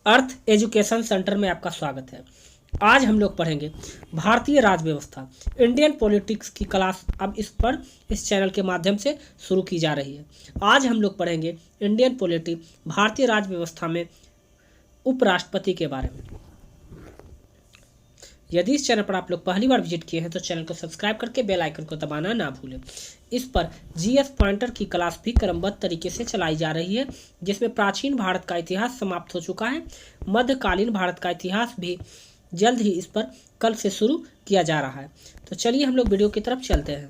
अर्थ education centre में आपका स्वागत है। आज हम लोग पढ़ेंगे भारतीय राज व्यवस्था, इंडियन पॉलिटिक्स की क्लास। अब इस चैनल के माध्यम से शुरू की जा रही है। आज हम लोग पढ़ेंगे इंडियन पॉलिटिक्स, भारतीय राज व्यवस्था में उपराष्ट्रपति के बारे में। यदि इस चैनल पर आप लोग पहली बार विजिट किए हैं तो चैनल को सब्सक्राइब करके बेल आइकन को दबाना ना भूलें। इस पर जीएस पॉइंटर की क्लास भी क्रमबद्ध तरीके से चलाई जा रही है, जिसमें प्राचीन भारत का इतिहास समाप्त हो चुका है। मध्यकालीन भारत का इतिहास भी जल्द ही इस पर कल से शुरू किया जा रहा है। तो चलिए हम लोग वीडियो की तरफ चलते हैं।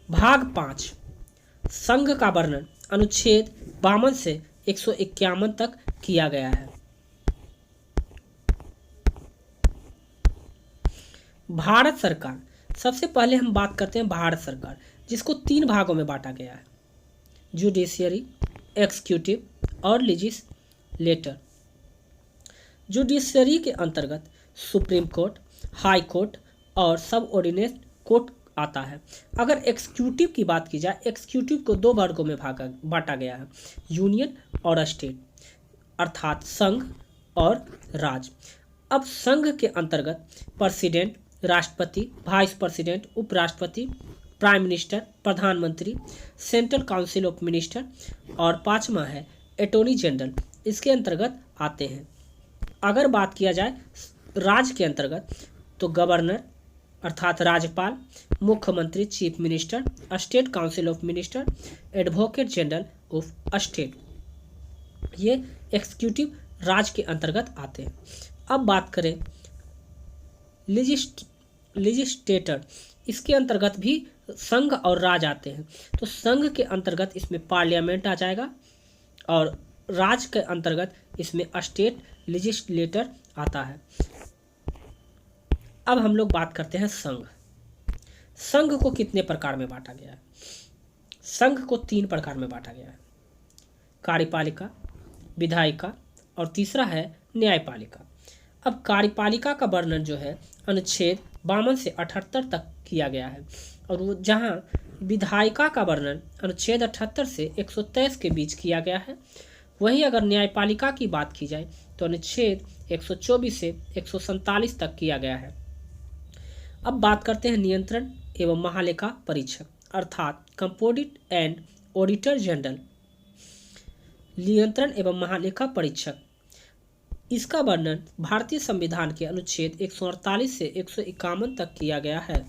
भाग 5, संघ का वर्णन अनुच्छेद 52 से 151 तक किया गया है। भारत सरकार, सबसे पहले हम बात करते हैं भारत सरकार, जिसको 3 भागों में बांटा गया है: जुडिशियरी, एक्सिक्यूटिव और लेजिस्लेटर। जुडिशियरी के अंतर्गत सुप्रीम कोर्ट, हाई कोर्ट और सबऑर्डिनेट कोर्ट आता है। अगर एक्सिक्यूटिव की बात की जाए, एक्सिक्यूटिव को 2 वर्गों में बांटा गया है: यूनियन और स्टेट, अर्थात संघ और राज्य। अब संघ के अंतर्गत प्रेसिडेंट, राष्ट्रपति, वाइस प्रेसिडेंट, उपराष्ट्रपति, प्राइम मिनिस्टर, प्रधानमंत्री, सेंट्रल काउंसिल ऑफ मिनिस्टर और 5वां है अटॉर्नी जनरल, इसके अंतर्गत आते हैं। अगर बात किया जाए राज्य के अंतर्गत तो गवर्नर अर्थात राज्यपाल, मुख्यमंत्री, chief minister, state council of minister, advocate general of state, ये एक्सिक्यूटिव राज्य के अंतर्गत आते हैं। अब बात करें लेजिस्लेटर, इसके अंतर्गत भी संघ और राज्य आते हैं। तो संघ के अंतर्गत इसमें पार्लियामेंट आ जाएगा और राज्य के अंतर्गत इसमें स्टेट लेजिस्लेटर आता है। अब हम लोग बात करते हैं संघ। संघ को कितने प्रकार में बांटा गया है? संघ को 3 प्रकार में बांटा गया है: कार्यपालिका, विधायिका और तीसरा है न्यायपालिका। अब कार्यपालिका का वर्णन जो है अनुच्छेद 52 से 78 तक किया गया है, और वो जहाँ विधायिका का वर्णन अनुच्छेद 78 से 123 के बीच किया गया है। वहीं अगर न्यायपालिका की बात की जाए तो अनुच्छेद 124 से 147 तक किया गया है। अब बात करते हैं नियंत्रण एवं महालेखा परीक्षक, अर्थात कंपोजिट एंड ऑडिटर जनरल। नियंत्रण एवं महालेखा परीक्षक, इसका वर्णन भारतीय संविधान के अनुच्छेद 148 से 151 तक किया गया है।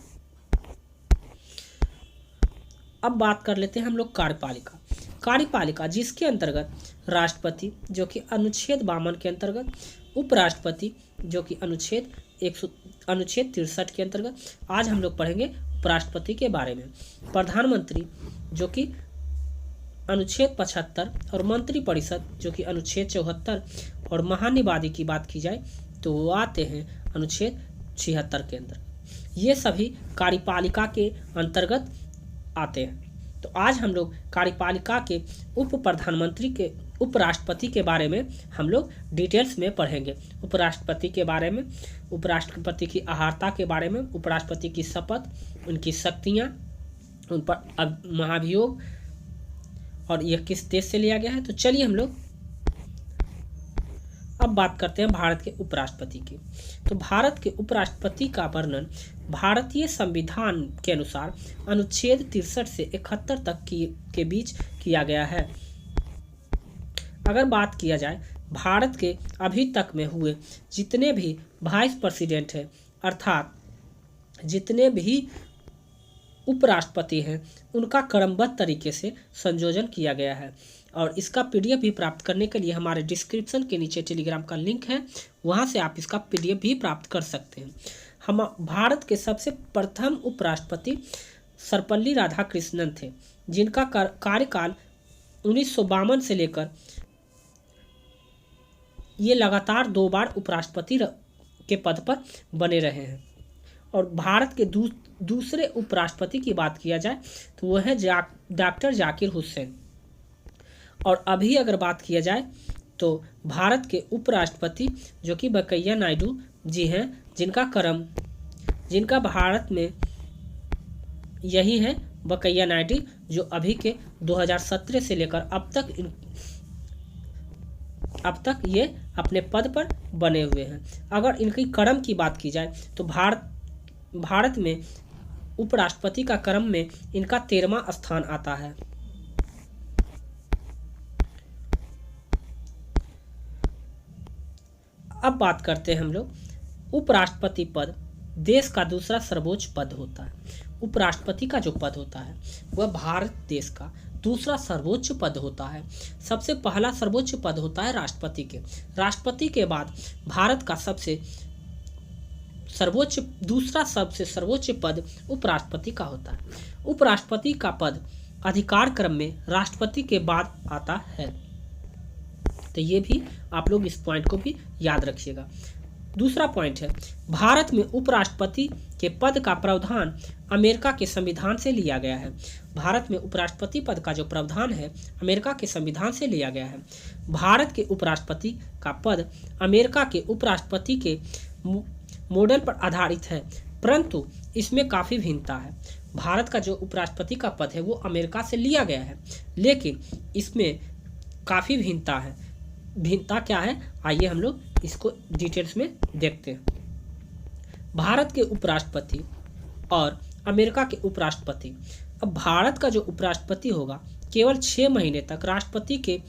अब बात कर लेते हैं हम लोग कार्यपालिका। कार्यपालिका जिसके अंतर्गत राष्ट्रपति जो कि अनुच्छेद 52 के अंतर्गत, उपराष्ट्रपति जो कि अनुच्छेद 63 के अंतर्गत। आज हम लोग पढ़ेंगे उपराष्ट्रपति के बारे में। प्रधानमंत्री जो कि अनुच्छेद 75 और मंत्रिपरिषद जो कि अनुच्छेद 74, और महानिवादी की बात की जाए तो वो आते हैं अनुच्छेद 76 के अंदर। ये सभी कार्यपालिका के अंतर्गत आते हैं। तो आज हम लोग कार्यपालिका के उपराष्ट्रपति के बारे में हम लोग डिटेल्स में पढ़ेंगे। उपराष्ट्रपति के बारे में, उपराष्ट्रपति की अहर्ता के बारे में, उपराष्ट्रपति की शपथ, उनकी शक्तियाँ, उन पर महाभियोग और यह किस देश से लिया गया है। तो चलिए हम लोग अब बात करते हैं भारत के उपराष्ट्रपति की। तो भारत के उपराष्ट्रपति का वर्णन भारतीय संविधान के अनुसार अनुच्छेद 63 से 71 तक के बीच किया गया है। अगर बात किया जाए भारत के अभी तक में हुए जितने भी वाइस प्रेसिडेंट हैं, अर्थात जितने भी उपराष्ट्रपति हैं, उनका क्रमबद्ध तरीके से संयोजन किया गया है। और इसका पीडीएफ भी प्राप्त करने के लिए हमारे डिस्क्रिप्शन के नीचे टेलीग्राम का लिंक है, वहां से आप इसका पीडीएफ भी प्राप्त कर सकते हैं। हम भारत के सबसे प्रथम उपराष्ट्रपति सर्वपल्ली राधाकृष्णन थे, जिनका कार्यकाल 1952 से लेकर ये लगातार 2 बार उपराष्ट्रपति के पद पर बने रहे हैं। और भारत के दूसरे उपराष्ट्रपति की बात किया जाए तो वह है डॉक्टर जाकिर हुसैन। और अभी अगर बात किया जाए तो भारत के उपराष्ट्रपति जो कि वेंकैया नायडू जी हैं, जिनका भारत में यही है वेंकैया नायडू, जो अभी के 2017 से लेकर अब तक अब तक ये अपने पद पर बने हुए हैं। अगर इनकी क्रम की बात की जाए तो भारत में उपराष्ट्रपति का क्रम में इनका 13वां स्थान आता है। अब बात करते हैं हम लोग उपराष्ट्रपति पद देश का दूसरा सर्वोच्च पद होता है। उपराष्ट्रपति का जो पद होता है वह भारत देश का दूसरा सर्वोच्च पद होता है। सबसे पहला सर्वोच्च पद होता है राष्ट्रपति के। राष्ट्रपति के बाद भारत का दूसरा सबसे सर्वोच्च पद उपराष्ट्रपति का होता है। उपराष्ट्रपति का पद अधिकार क्रम में राष्ट्रपति के बाद आता है। तो ये भी आप लोग इस पॉइंट को भी याद रखिएगा। दूसरा पॉइंट है, भारत में उपराष्ट्रपति के पद का प्रावधान अमेरिका के संविधान से लिया गया है। भारत में उपराष्ट्रपति पद का जो प्रावधान है अमेरिका के संविधान से लिया गया है। भारत के उपराष्ट्रपति का पद अमेरिका के उपराष्ट्रपति के मॉडल पर आधारित है, परंतु इसमें काफ़ी भिन्नता है। भारत का जो उपराष्ट्रपति का पद है वो अमेरिका से लिया गया है, लेकिन इसमें काफ़ी भिन्नता है। भिन्नता क्या है, आइए हम लोग इसको डिटेल्स में देखते हैं। भारत के उपराष्ट्रपति और अमेरिका के उपराष्ट्रपति। अब भारत का जो उपराष्ट्रपति होगा केवल 6 महीने तक राष्ट्रपति के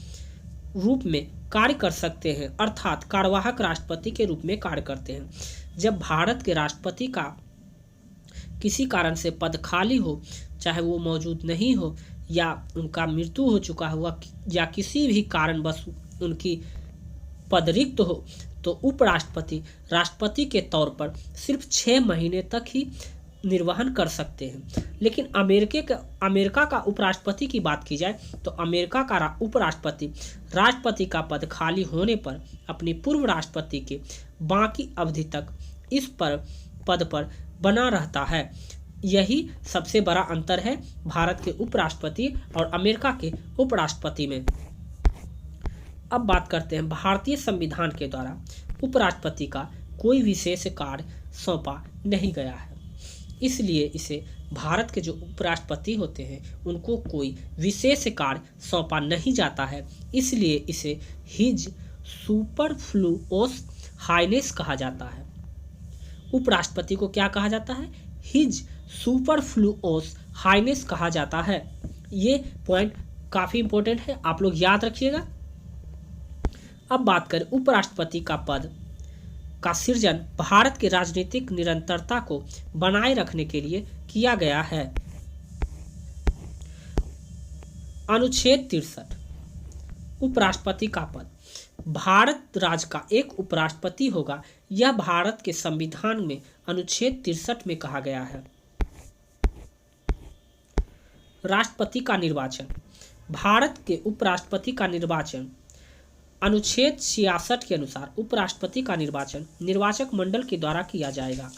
रूप में कार्य कर सकते हैं, अर्थात कार्यवाहक राष्ट्रपति के रूप में कार्य करते हैं। जब भारत के राष्ट्रपति का किसी कारण से पद खाली हो, चाहे वो मौजूद नहीं हो या उनका मृत्यु हो चुका हुआ या किसी भी कारणवश उनकी पद रिक्त हो, तो उपराष्ट्रपति राष्ट्रपति के तौर पर सिर्फ 6 महीने तक ही निर्वहन कर सकते हैं। लेकिन अमेरिका का उपराष्ट्रपति की बात की जाए तो अमेरिका का उपराष्ट्रपति राष्ट्रपति का पद खाली होने पर अपने पूर्व राष्ट्रपति के बाकी अवधि तक इस पद पर बना रहता है। यही सबसे बड़ा अंतर है भारत के उपराष्ट्रपति और अमेरिका के उपराष्ट्रपति में। अब बात करते हैं, भारतीय संविधान के द्वारा उपराष्ट्रपति का कोई विशेष कार्य सौंपा नहीं गया है, इसलिए इसे भारत के जो उपराष्ट्रपति होते हैं उनको कोई विशेष कार्य सौंपा नहीं जाता है, इसलिए इसे हिज सुपरफ्लुओस हाइनेस कहा जाता है। उपराष्ट्रपति को क्या कहा जाता है? हिज सुपरफ्लुओस हाइनेस कहा जाता है। ये पॉइंट काफ़ी इंपॉर्टेंट है, आप लोग याद रखिएगा। अब बात करें उपराष्ट्रपति का पद का सृजन भारत की राजनीतिक निरंतरता को बनाए रखने के लिए किया गया है। अनुच्छेद 63 उपराष्ट्रपति का पद। भारत राज्य का एक उपराष्ट्रपति होगा, यह भारत के संविधान में अनुच्छेद 63 में कहा गया है। राष्ट्रपति का निर्वाचन। भारत के उपराष्ट्रपति का निर्वाचन अनुच्छेद 66 के अनुसार उपराष्ट्रपति का निर्वाचन निर्वाचक मंडल के द्वारा किया जाएगा।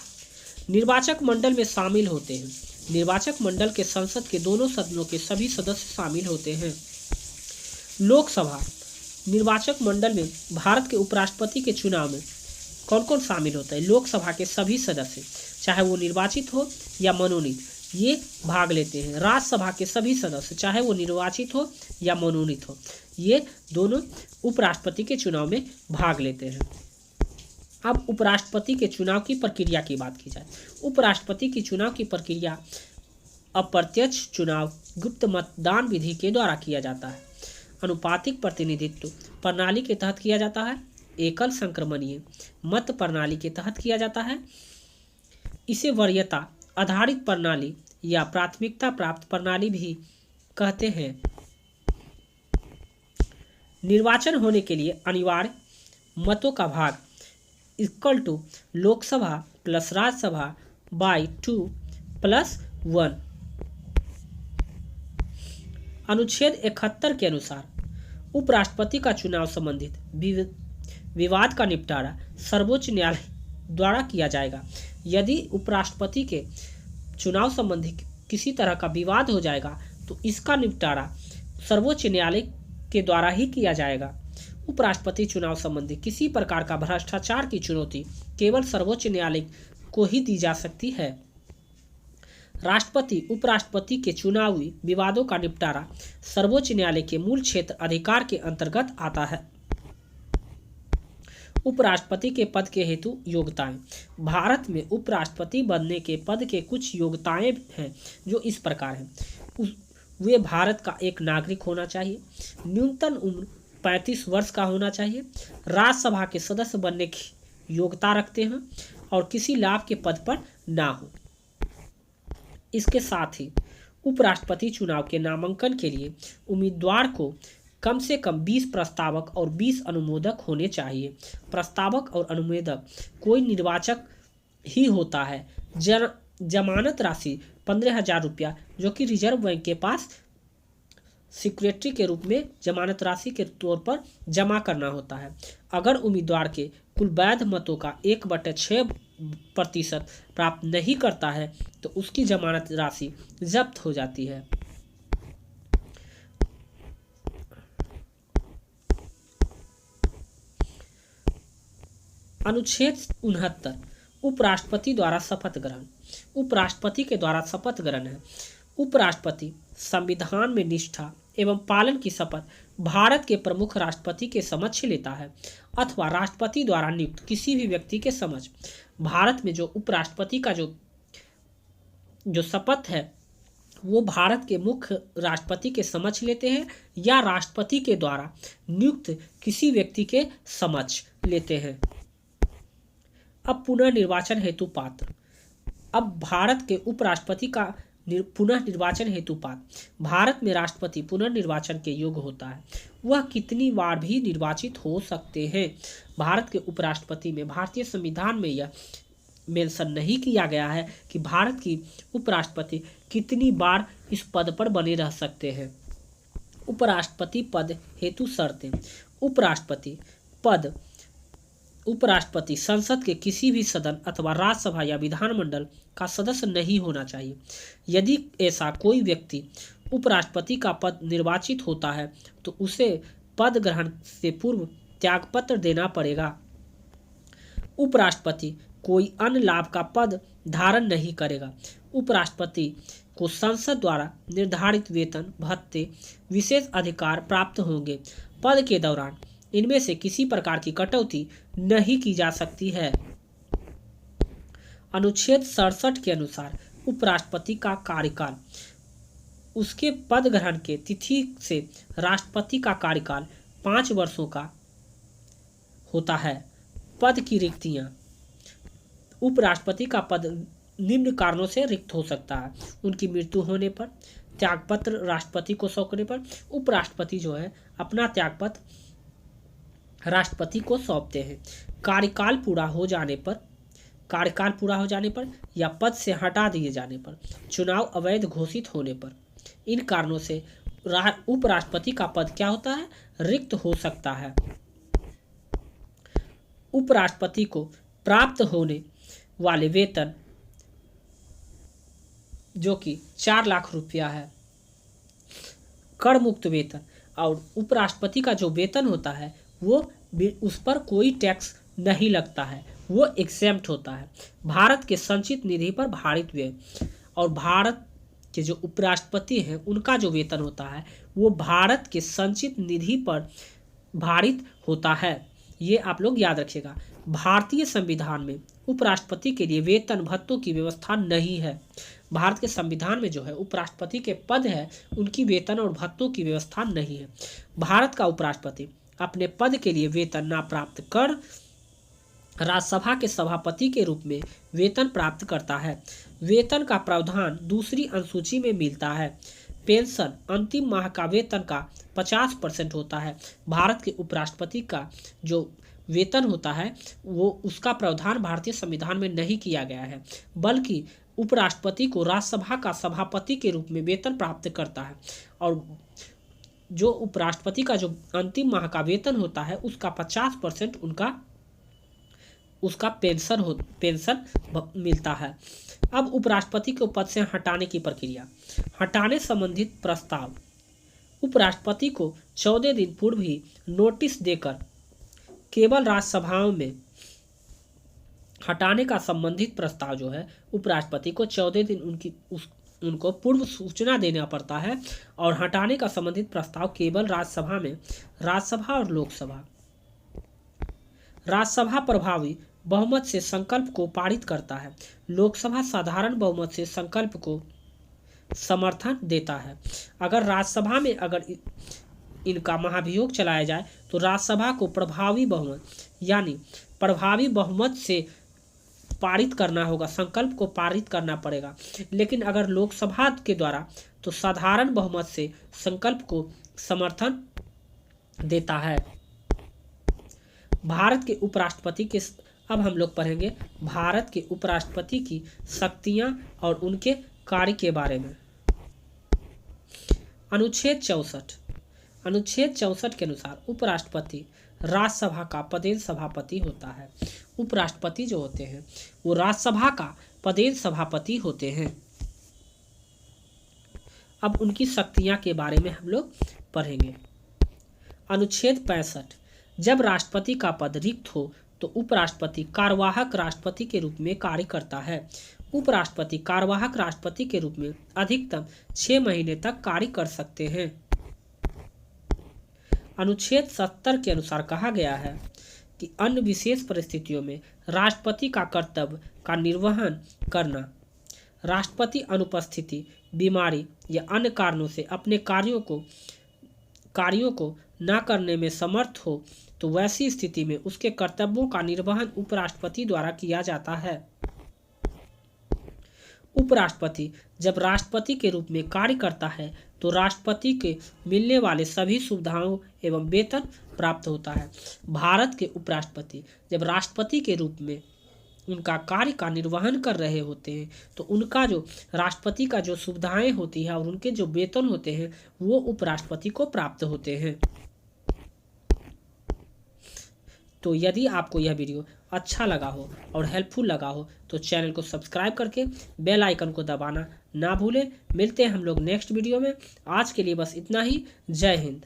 निर्वाचक मंडल में शामिल होते हैं, निर्वाचक मंडल के संसद के दोनों सदनों के सभी सदस्य शामिल होते हैं। लोकसभा निर्वाचक मंडल में भारत के उपराष्ट्रपति के चुनाव में कौन कौन शामिल होता है? लोकसभा के सभी सदस्य, चाहे वो निर्वाचित हो या मनोनीत, ये भाग लेते हैं। राज्यसभा के सभी सदस्य, चाहे वो निर्वाचित हो या मनोनीत हो, ये दोनों उपराष्ट्रपति के चुनाव में भाग लेते हैं। अब उपराष्ट्रपति के चुनाव की प्रक्रिया की बात की जाए। उपराष्ट्रपति की चुनाव की प्रक्रिया अप्रत्यक्ष चुनाव गुप्त मतदान विधि के द्वारा किया जाता है। अनुपातिक प्रतिनिधित्व प्रणाली के तहत किया जाता है। एकल संक्रमणीय मत प्रणाली के तहत किया जाता है। इसे वरीयता आधारित प्रणाली या प्राथमिकता प्राप्त प्रणाली भी कहते हैं। निर्वाचन होने के लिए अनिवार्य मतों का भाग equal to Lok Sabha plus Rajya Sabha by 2 + 1। अनुच्छेद 71 के अनुसार उपराष्ट्रपति का चुनाव संबंधित विवाद का निपटारा सर्वोच्च न्यायालय द्वारा किया जाएगा। यदि उपराष्ट्रपति के चुनाव संबंधी किसी तरह का विवाद हो जाएगा तो इसका निपटारा सर्वोच्च न्यायालय के द्वारा ही किया जाएगा। उपराष्ट्रपति चुनाव संबंधी किसी प्रकार का भ्रष्टाचार की चुनौती केवल सर्वोच्च न्यायालय को ही दी जा सकती है। राष्ट्रपति उपराष्ट्रपति के चुनावी विवादों का निपटारा सर्वोच्च न्यायालय के मूल क्षेत्र अधिकार के अंतर्गत आता है। उपराष्ट्रपति के पद के हेतु योग्यताएं। भारत में उपराष्ट्रपति बनने के पद के कुछ योग्यताएं हैं जो इस प्रकार हैं। वे भारत का एक नागरिक होना चाहिए, न्यूनतम उम्र 35 वर्ष का होना चाहिए, राज्यसभा के सदस्य बनने की योग्यता रखते हैं और किसी लाभ के पद पर ना हो। इसके साथ ही उपराष्ट्रपति चुनाव के नामांकन के लिए उम्मीदवार को कम से कम 20 प्रस्तावक और 20 अनुमोदक होने चाहिए। प्रस्तावक और अनुमोदक कोई निर्वाचक ही होता है। जमानत राशि 15,000 रुपया जो कि रिजर्व बैंक के पास सिक्योरिटी के रूप में जमानत राशि के तौर पर जमा करना होता है। अगर उम्मीदवार के कुल वैध मतों का 1/6% प्राप्त नहीं करता है तो उसकी जमानत राशि जब्त हो जाती है। अनुच्छेद 69 उपराष्ट्रपति द्वारा शपथ ग्रहण। उपराष्ट्रपति के द्वारा शपथ ग्रहण है। उपराष्ट्रपति संविधान में निष्ठा एवं पालन की शपथ भारत के प्रमुख राष्ट्रपति के समक्ष लेता है अथवा राष्ट्रपति द्वारा नियुक्त किसी भी व्यक्ति के समक्ष। भारत में जो उपराष्ट्रपति का जो शपथ है वो भारत के मुख्य राष्ट्रपति के समक्ष लेते हैं या राष्ट्रपति के द्वारा नियुक्त किसी व्यक्ति के समक्ष लेते हैं। अब पुनर्निर्वाचन हेतु पात्र। अब भारत के उपराष्ट्रपति का पुनः निर्वाचन हेतु पात्र। भारत में राष्ट्रपति पुनर्निर्वाचन के योग्य होता है। वह कितनी बार भी निर्वाचित हो सकते हैं। भारत के उपराष्ट्रपति में भारतीय संविधान में यह मेंशन नहीं किया गया है कि भारत की उपराष्ट्रपति कितनी बार इस पद पर बने रह सकते हैं। उपराष्ट्रपति पद हेतु शर्तें। उपराष्ट्रपति संसद के किसी भी सदन अथवा राज्यसभा या विधानमंडल का सदस्य नहीं होना चाहिए। यदि ऐसा कोई व्यक्ति उपराष्ट्रपति का पद निर्वाचित होता है तो उसे पद ग्रहण से पूर्व त्यागपत्र देना पड़ेगा। उपराष्ट्रपति कोई अन्य लाभ का पद धारण नहीं करेगा। उपराष्ट्रपति को संसद द्वारा निर्धारित वेतन, भत्ते, विशेष अधिकार प्राप्त होंगे। पद के दौरान इनमें से किसी प्रकार की कटौती नहीं की जा सकती है। अनुच्छेद 67 के अनुसार उपराष्ट्रपति का कार्यकाल, उसके पद ग्रहण के तिथि से राष्ट्रपति का कार्यकाल 5 वर्षों का होता है। पद की रिक्तियां। उपराष्ट्रपति का पद निम्न कारणों से रिक्त हो सकता है। उनकी मृत्यु होने पर, त्यागपत्र राष्ट्रपति को सौंपने पर। उपराष्ट्रपति जो है अपना त्यागपत्र राष्ट्रपति को सौंपते हैं। कार्यकाल पूरा हो जाने पर या पद से हटा दिए जाने पर, चुनाव अवैध घोषित होने पर, इन कारणों से उपराष्ट्रपति का पद क्या होता है, रिक्त हो सकता है। उपराष्ट्रपति को प्राप्त होने वाले वेतन जो कि 4 लाख रुपया है, कर मुक्त वेतन, और उपराष्ट्रपति का जो वेतन होता है वो उस पर कोई टैक्स नहीं लगता है, वो एक्सेम्प्ट होता है। भारत के संचित निधि पर भारित व्यय, और भारत के जो उपराष्ट्रपति हैं उनका जो वेतन होता है वो भारत के संचित निधि पर भारित होता है। ये आप लोग याद रखिएगा। भारतीय संविधान में उपराष्ट्रपति के लिए वेतन भत्तों की व्यवस्था नहीं है। भारत के संविधान में जो है उपराष्ट्रपति के पद है उनकी वेतन और भत्तों की व्यवस्था नहीं है। भारत का उपराष्ट्रपति अपने पद के लिए वेतन ना प्राप्त कर राज्यसभा के सभापति के रूप में वेतन प्राप्त करता है। वेतन का प्रावधान दूसरी अनुसूची में मिलता है। पेंशन अंतिम माह का वेतन का 50% होता है। भारत के उपराष्ट्रपति का जो वेतन होता है वो उसका प्रावधान भारतीय संविधान में नहीं किया गया है, बल्कि उपराष्ट्रपति को राज्यसभा का सभापति के रूप में वेतन प्राप्त करता है, और जो उपराष्ट्रपति का जो अंतिम माह का वेतन होता है उसका 50% उसका पेंशन मिलता है। अब उपराष्ट्रपति को पद से हटाने की प्रक्रिया। हटाने संबंधित प्रस्ताव उपराष्ट्रपति को 14 दिन पूर्व ही नोटिस देकर केवल राज्यसभाओं में हटाने का संबंधित प्रस्ताव जो है उपराष्ट्रपति को 14 दिन उनको पूर्व सूचना देना पड़ता है, और हटाने का संबंधित प्रस्ताव केवल राज्यसभा में, राज्यसभा और लोकसभा, राज्यसभा प्रभावी बहुमत से संकल्प को पारित करता है। लोकसभा साधारण बहुमत से संकल्प को समर्थन देता है। अगर राज्यसभा में अगर इनका महाभियोग चलाया जाए तो राज्यसभा को प्रभावी बहुमत यानी प्रभावी बहुमत से पारित करना होगा, संकल्प को पारित करना पड़ेगा। लेकिन अगर लोकसभा के द्वारा तो साधारण बहुमत से संकल्प को समर्थन देता है। भारत के उपराष्ट्रपति के अब हम लोग पढ़ेंगे भारत के उपराष्ट्रपति की शक्तियां और उनके कार्य के बारे में। अनुच्छेद 64 के अनुसार उपराष्ट्रपति राज्यसभा का पदेन सभापति होता है। उपराष्ट्रपति जो होते हैं वो राज्यसभा का पदेन सभापति होते हैं। अब उनकी शक्तियां के बारे में हम लोग पढ़ेंगे। अनुच्छेद 65, जब राष्ट्रपति का पद रिक्त हो तो उपराष्ट्रपति कार्यवाहक राष्ट्रपति के रूप में कार्य करता है। उपराष्ट्रपति कार्यवाहक राष्ट्रपति के रूप में अधिकतम 6 महीने तक कार्य कर सकते हैं। अनुच्छेद 70 के अनुसार कहा गया है कि अन्य विशेष परिस्थितियों में राष्ट्रपति का कर्तव्य का निर्वहन करना, राष्ट्रपति अनुपस्थिति, बीमारी या अन्य कारणों से अपने कार्यों को न करने में समर्थ हो तो वैसी स्थिति में उसके कर्तव्यों का निर्वहन उपराष्ट्रपति द्वारा किया जाता है। उपराष्ट्रपति जब राष्ट्रपति के रूप में कार्य करता है तो राष्ट्रपति के मिलने वाले सभी सुविधाओं एवं वेतन प्राप्त होता है। भारत के उपराष्ट्रपति जब राष्ट्रपति के रूप में उनका कार्य का निर्वहन कर रहे होते हैं तो उनका जो राष्ट्रपति का जो सुविधाएं होती है और उनके जो वेतन होते हैं वो उपराष्ट्रपति को प्राप्त होते हैं। तो यदि आपको यह वीडियो अच्छा लगा हो और हेल्पफुल लगा हो तो चैनल को सब्सक्राइब करके बेल आइकन को दबाना ना भूलें। मिलते हैं हम लोग नेक्स्ट वीडियो में। आज के लिए बस इतना ही। जय हिंद।